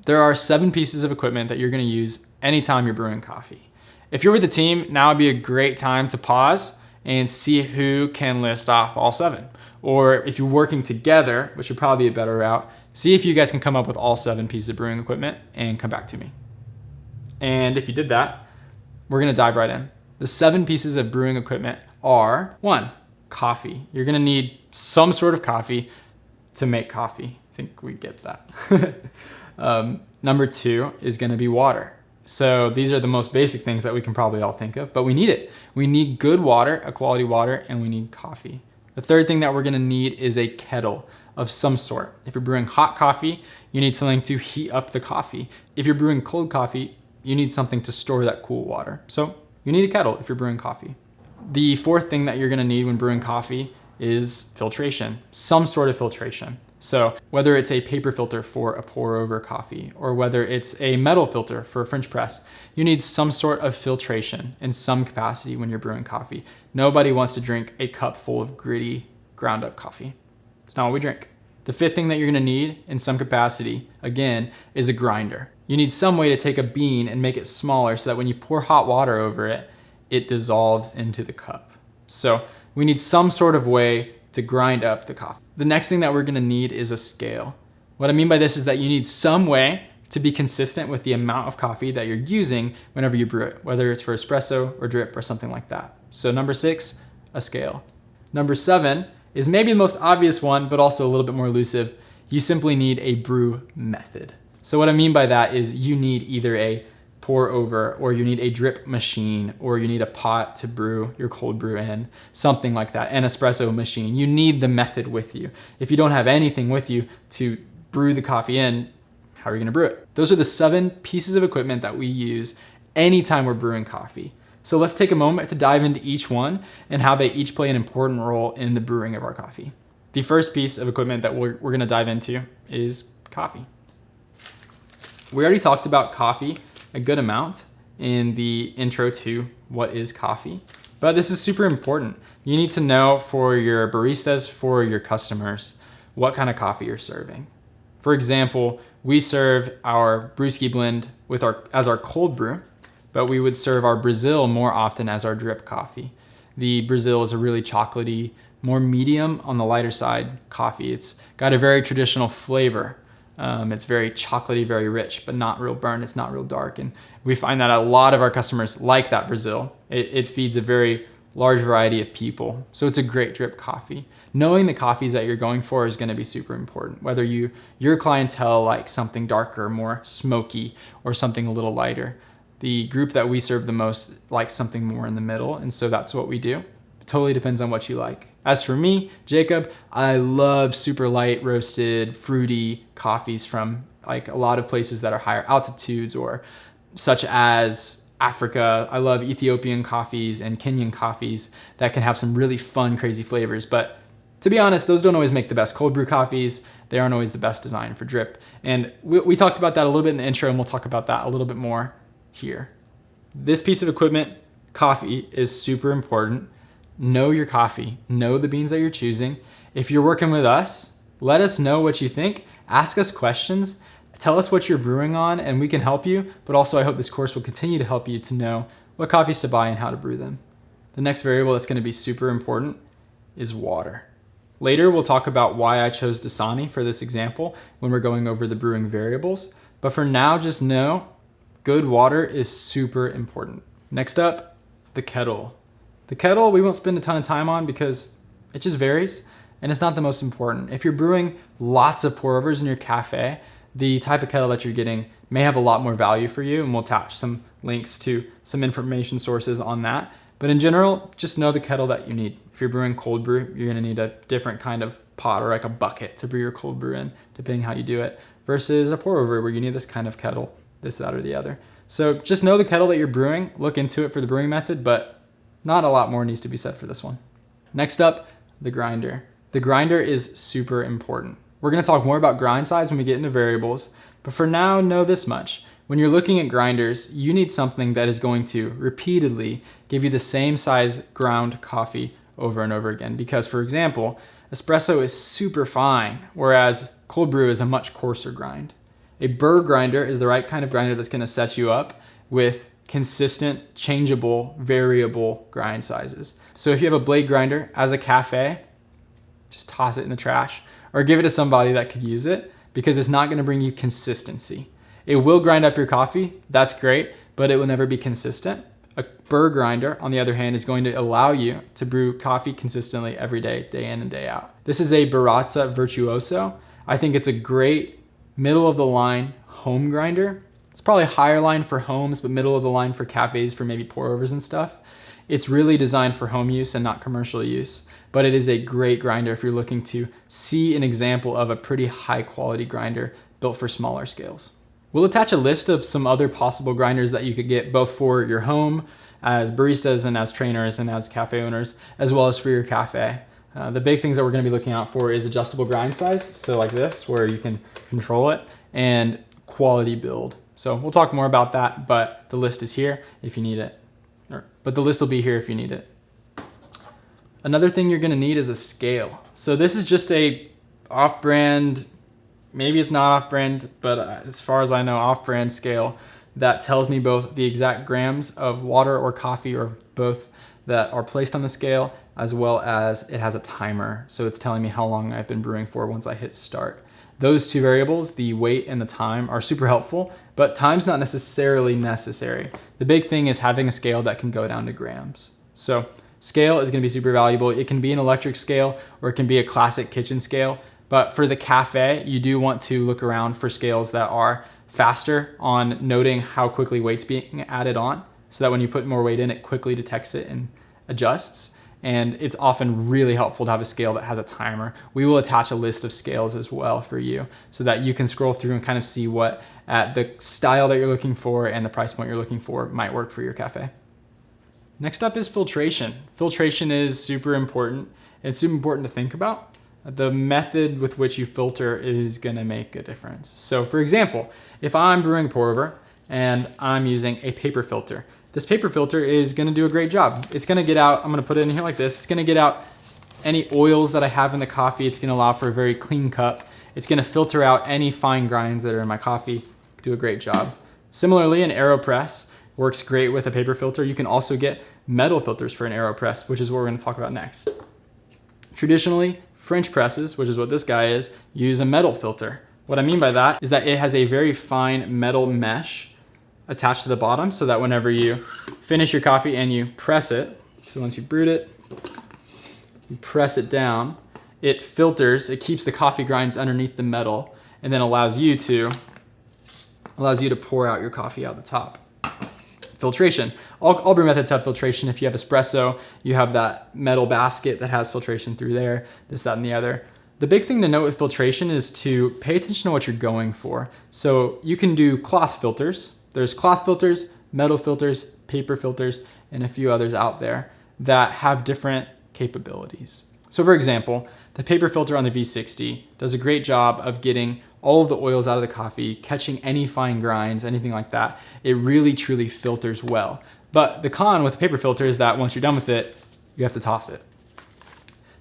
There are 7 pieces of equipment that you're gonna use anytime you're brewing coffee. If you're with the team, now would be a great time to pause and see who can list off all 7. Or if you're working together, which would probably be a better route, see if you guys can come up with all 7 pieces of brewing equipment and come back to me. And if you did that, we're gonna dive right in. The 7 pieces of brewing equipment are: 1, coffee. You're gonna need some sort of coffee to make coffee. I think we get that. Number 2 is gonna be water. So these are the most basic things that we can probably all think of, but we need it. We need good water, a quality water, and we need coffee. The third thing that we're gonna need is a kettle of some sort. If you're brewing hot coffee, you need something to heat up the coffee. If you're brewing cold coffee, you need something to store that cool water. So you need a kettle if you're brewing coffee. The fourth thing that you're gonna need when brewing coffee is filtration, some sort of filtration. So whether it's a paper filter for a pour over coffee, or whether it's a metal filter for a French press, you need some sort of filtration in some capacity when you're brewing coffee. Nobody wants to drink a cup full of gritty, ground up coffee. It's not what we drink. The fifth thing that you're gonna need in some capacity, again, is a grinder. You need some way to take a bean and make it smaller so that when you pour hot water over it, it dissolves into the cup. So we need some sort of way to grind up the coffee. The next thing that we're gonna need is a scale. What I mean by this is that you need some way to be consistent with the amount of coffee that you're using whenever you brew it, whether it's for espresso or drip or something like that. So number 6, a scale. Number 7 is maybe the most obvious one, but also a little bit more elusive. You simply need a brew method. So what I mean by that is you need either a pour over, or you need a drip machine, or you need a pot to brew your cold brew in, something like that, an espresso machine. You need the method with you. If you don't have anything with you to brew the coffee in, how are you gonna brew it? Those are the 7 pieces of equipment that we use anytime we're brewing coffee. So let's take a moment to dive into each one and how they each play an important role in the brewing of our coffee. The first piece of equipment that we're gonna dive into is coffee. We already talked about coffee a good amount in the intro to what is coffee, but this is super important. You need to know for your baristas, for your customers, what kind of coffee you're serving. For example, we serve our brewski blend as our cold brew, but we would serve our Brazil more often as our drip coffee. The Brazil is a really chocolatey, more medium on the lighter side coffee. It's got a very traditional flavor. It's very chocolatey, very rich, but not real burnt. It's not real dark. And we find that a lot of our customers like that Brazil. It feeds a very large variety of people. So it's a great drip coffee. Knowing the coffees that you're going for is going to be super important. Whether your clientele likes something darker, more smoky, or something a little lighter. The group that we serve the most likes something more in the middle. And so that's what we do. It totally depends on what you like. As for me, Jacob, I love super light roasted, fruity coffees from like a lot of places that are higher altitudes, or such as Africa. I love Ethiopian coffees and Kenyan coffees that can have some really fun, crazy flavors. But to be honest, those don't always make the best cold brew coffees. They aren't always the best design for drip. And we talked about that a little bit in the intro, and we'll talk about that a little bit more here. This piece of equipment, coffee, is super important. Know your coffee, know the beans that you're choosing. If you're working with us, let us know what you think. Ask us questions, tell us what you're brewing on, and we can help you. But also I hope this course will continue to help you to know what coffees to buy and how to brew them. The next variable that's gonna be super important is water. Later, we'll talk about why I chose Dasani for this example when we're going over the brewing variables. But for now, just know good water is super important. Next up, the kettle. The kettle we won't spend a ton of time on because it just varies and it's not the most important. If you're brewing lots of pour overs in your cafe, the type of kettle that you're getting may have a lot more value for you, and we'll attach some links to some information sources on that. But in general, just know the kettle that you need. If you're brewing cold brew, you're gonna need a different kind of pot or like a bucket to brew your cold brew in, depending how you do it, versus a pour over where you need this kind of kettle, this, that, or the other. So just know the kettle that you're brewing, look into it for the brewing method, but not a lot more needs to be said for this one. Next up, the grinder. The grinder is super important. We're gonna talk more about grind size when we get into variables, but for now, know this much. When you're looking at grinders, you need something that is going to repeatedly give you the same size ground coffee over and over again. Because for example, espresso is super fine, whereas cold brew is a much coarser grind. A burr grinder is the right kind of grinder that's gonna set you up with consistent, changeable, variable grind sizes. So if you have a blade grinder as a cafe, just toss it in the trash or give it to somebody that could use it, because it's not gonna bring you consistency. It will grind up your coffee, that's great, but it will never be consistent. A burr grinder, on the other hand, is going to allow you to brew coffee consistently every day, day in and day out. This is a Baratza Virtuoso. I think it's a great middle of the line home grinder. It's probably higher line for homes, but middle of the line for cafes, for maybe pour overs and stuff. It's really designed for home use and not commercial use, but it is a great grinder if you're looking to see an example of a pretty high quality grinder built for smaller scales. We'll attach a list of some other possible grinders that you could get both for your home as baristas and as trainers and as cafe owners, as well as for your cafe. The big things that we're gonna be looking out for is adjustable grind size, so like this, where you can control it, and quality build. So we'll talk more about that, but the list is here if you need it. But the list will be here if you need it. Another thing you're gonna need is a scale. So this is just a off-brand, maybe it's not off-brand, but as far as I know, off-brand scale that tells me both the exact grams of water or coffee or both that are placed on the scale, as well as it has a timer. So it's telling me how long I've been brewing for once I hit start. Those two variables, the weight and the time, are super helpful, but time's not necessarily necessary. The big thing is having a scale that can go down to grams. So scale is gonna be super valuable. It can be an electric scale or it can be a classic kitchen scale. But for the cafe, you do want to look around for scales that are faster on noting how quickly weight's being added on, so that when you put more weight in, it quickly detects it and adjusts. And it's often really helpful to have a scale that has a timer. We will attach a list of scales as well for you so that you can scroll through and kind of see what at the style that you're looking for and the price point you're looking for might work for your cafe. Next up is filtration. Filtration is super important. It's super important to think about. The method with which you filter is gonna make a difference. So for example, if I'm brewing pour over and I'm using a paper filter, this paper filter is gonna do a great job. It's gonna get out, I'm gonna put it in here like this, it's gonna get out any oils that I have in the coffee. It's gonna allow for a very clean cup. It's gonna filter out any fine grinds that are in my coffee, do a great job. Similarly, an AeroPress works great with a paper filter. You can also get metal filters for an AeroPress, which is what we're gonna talk about next. Traditionally, French presses, which is what this guy is, use a metal filter. What I mean by that is that it has a very fine metal mesh attached to the bottom so that whenever you finish your coffee and you press it, so once you brewed it, you press it down, it filters, it keeps the coffee grinds underneath the metal and then allows you to pour out your coffee out the top. Filtration. All brew methods have filtration. If you have espresso, you have that metal basket that has filtration through there, this, that, and the other. The big thing to note with filtration is to pay attention to what you're going for. So you can do cloth filters. There's cloth filters, metal filters, paper filters, and a few others out there that have different capabilities. So for example, the paper filter on the V60 does a great job of getting all of the oils out of the coffee, catching any fine grinds, anything like that. It really truly filters well. But the con with the paper filter is that once you're done with it, you have to toss it.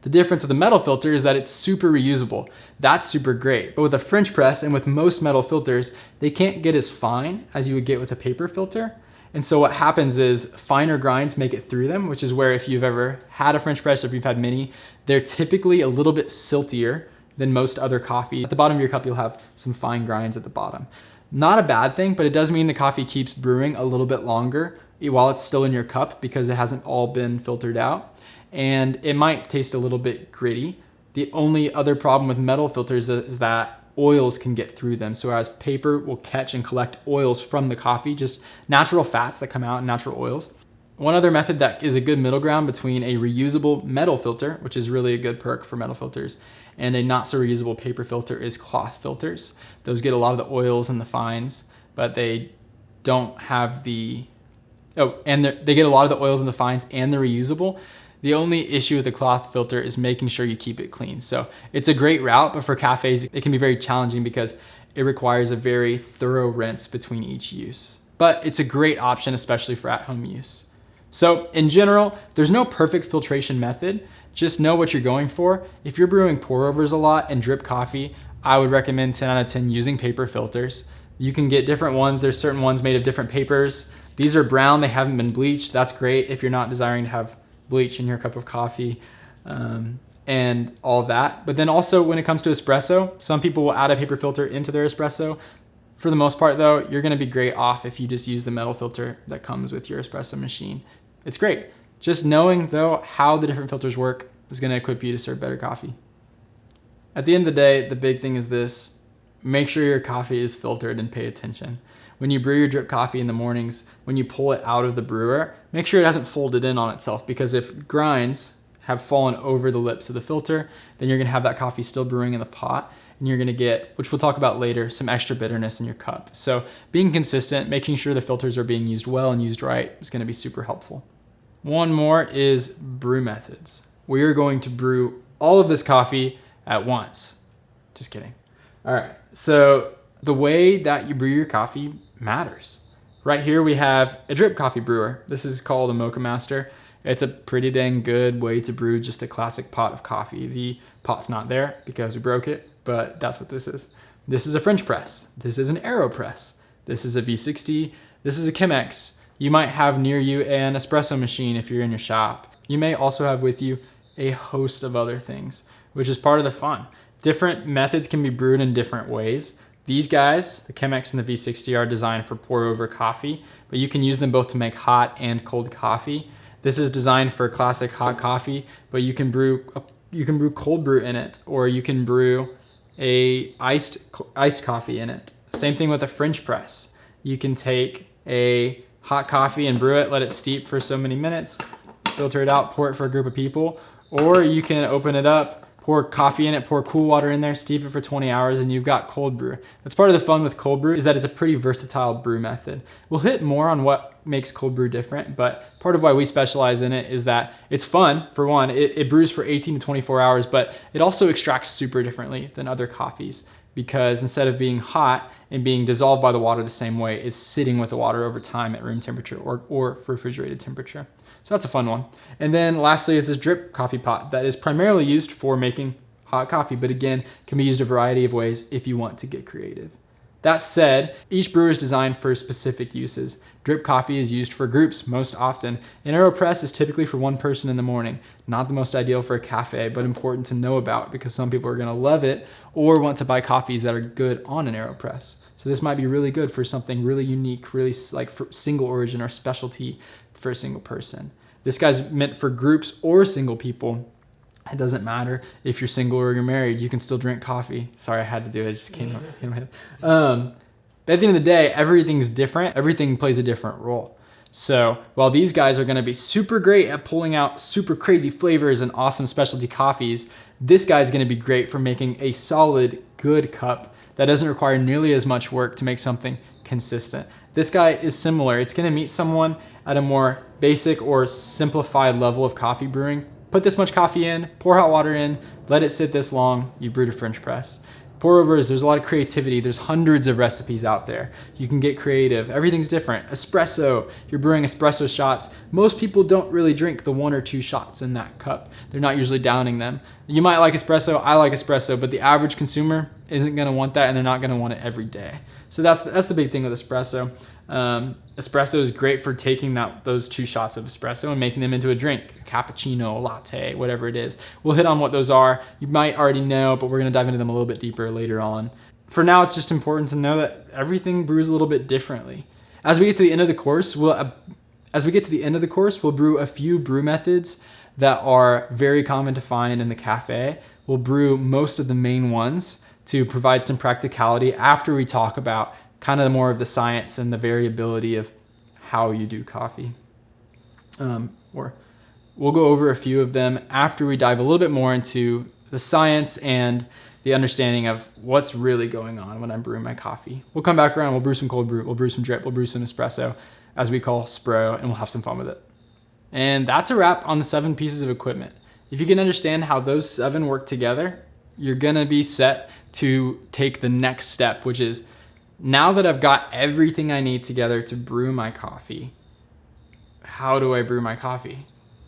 The difference with the metal filter is that it's super reusable. That's super great. But with a French press and with most metal filters, they can't get as fine as you would get with a paper filter. And so what happens is finer grinds make it through them, which is where if you've ever had a French press or if you've had many, they're typically a little bit siltier than most other coffee. At the bottom of your cup, you'll have some fine grinds at the bottom. Not a bad thing, but it does mean the coffee keeps brewing a little bit longer while it's still in your cup because it hasn't all been filtered out. And it might taste a little bit gritty. The only other problem with metal filters is that oils can get through them. So whereas paper will catch and collect oils from the coffee, just natural fats that come out and natural oils. One other method that is a good middle ground between a reusable metal filter, which is really a good perk for metal filters, and a not so reusable paper filter is cloth filters. Those get a lot of the oils and the fines, but they don't have the, they get a lot of the oils and the fines and they're reusable. The only issue with the cloth filter is making sure you keep it clean. So it's a great route, but for cafes, it can be very challenging because it requires a very thorough rinse between each use. But it's a great option, especially for at-home use. So in general, there's no perfect filtration method. Just know what you're going for. If you're brewing pour overs a lot and drip coffee, I would recommend 10 out of 10 using paper filters. You can get different ones. There's certain ones made of different papers. These are brown, they haven't been bleached. That's great if you're not desiring to have bleach in your cup of coffee and all of that. But then also when it comes to espresso, some people will add a paper filter into their espresso. For the most part though, you're gonna be great off if you just use the metal filter that comes with your espresso machine. It's great. Just knowing though how the different filters work is gonna equip you to serve better coffee. At the end of the day, the big thing is this: make sure your coffee is filtered and pay attention. When you brew your drip coffee in the mornings, when you pull it out of the brewer, make sure it hasn't folded in on itself, because if grinds have fallen over the lips of the filter, then you're gonna have that coffee still brewing in the pot, and you're gonna get, which we'll talk about later, some extra bitterness in your cup. So being consistent, making sure the filters are being used well and used right is gonna be super helpful. One more is brew methods. We are going to brew all of this coffee at once. Just kidding. All right, so the way that you brew your coffee matters. Right here we have a drip coffee brewer. This is called a Mocha Master. It's a pretty dang good way to brew just a classic pot of coffee. The pot's not there because we broke it, but that's what this is. This is a French press. This is an AeroPress. This is a V60. This is a Chemex. You might have near you an espresso machine if you're in your shop. You may also have with you a host of other things, which is part of the fun. Different methods can be brewed in different ways. These guys, the Chemex and the V60, are designed for pour over coffee, but you can use them both to make hot and cold coffee. This is designed for classic hot coffee, but you can brew cold brew in it, or you can brew a iced coffee in it. Same thing with a French press. You can take a hot coffee and brew it, let it steep for so many minutes, filter it out, pour it for a group of people, or you can open it up, pour coffee in it, pour cool water in there, steep it for 20 hours, and you've got cold brew. That's part of the fun with cold brew, is that it's a pretty versatile brew method. We'll hit more on what makes cold brew different, but part of why we specialize in it is that it's fun. For one, it brews for 18 to 24 hours, but it also extracts super differently than other coffees, because instead of being hot and being dissolved by the water the same way, it's sitting with the water over time at room temperature or refrigerated temperature. So that's a fun one. And then lastly is this drip coffee pot that is primarily used for making hot coffee, but again, can be used a variety of ways if you want to get creative. That said, each brewer is designed for specific uses. Drip coffee is used for groups most often. An AeroPress is typically for one person in the morning. Not the most ideal for a cafe, but important to know about because some people are gonna love it or want to buy coffees that are good on an AeroPress. So this might be really good for something really unique, really like for single origin or specialty for a single person. This guy's meant for groups or single people. It doesn't matter if you're single or you're married, you can still drink coffee. Sorry, I had to do it, it just came in my head. But at the end of the day, everything's different. Everything plays a different role. So while these guys are gonna be super great at pulling out super crazy flavors and awesome specialty coffees, this guy's gonna be great for making a solid, good cup that doesn't require nearly as much work to make something consistent. This guy is similar. It's gonna meet someone at a more basic or simplified level of coffee brewing. Put this much coffee in, pour hot water in, let it sit this long, you brewed a French press. Pour overs, there's a lot of creativity. There's hundreds of recipes out there. You can get creative. Everything's different. Espresso, you're brewing espresso shots. Most people don't really drink the 1 or 2 shots in that cup. They're not usually downing them. You might like espresso, I like espresso, but the average consumer isn't gonna want that and they're not gonna want it every day. So that's the big thing with espresso. Espresso is great for taking those 2 shots of espresso and making them into a drink, a cappuccino, a latte, whatever it is. We'll hit on what those are. You might already know, but we're gonna dive into them a little bit deeper later on. For now, it's just important to know that everything brews a little bit differently. As we get to the end of the course, we'll brew a few brew methods that are very common to find in the cafe. We'll brew most of the main ones to provide some practicality after we talk about kind of more of the science and the variability of how you do coffee. Or we'll go over a few of them after we dive a little bit more into the science and the understanding of what's really going on when I'm brewing my coffee. We'll come back around, we'll brew some cold brew, we'll brew some drip, we'll brew some espresso, as we call spro, and we'll have some fun with it. And that's a wrap on the 7 pieces of equipment. If you can understand how those 7 work together, you're gonna be set to take the next step, which is, now that I've got everything I need together to brew my coffee, how do I brew my coffee?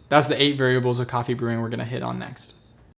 That's the 8 variables of coffee brewing we're gonna hit on next.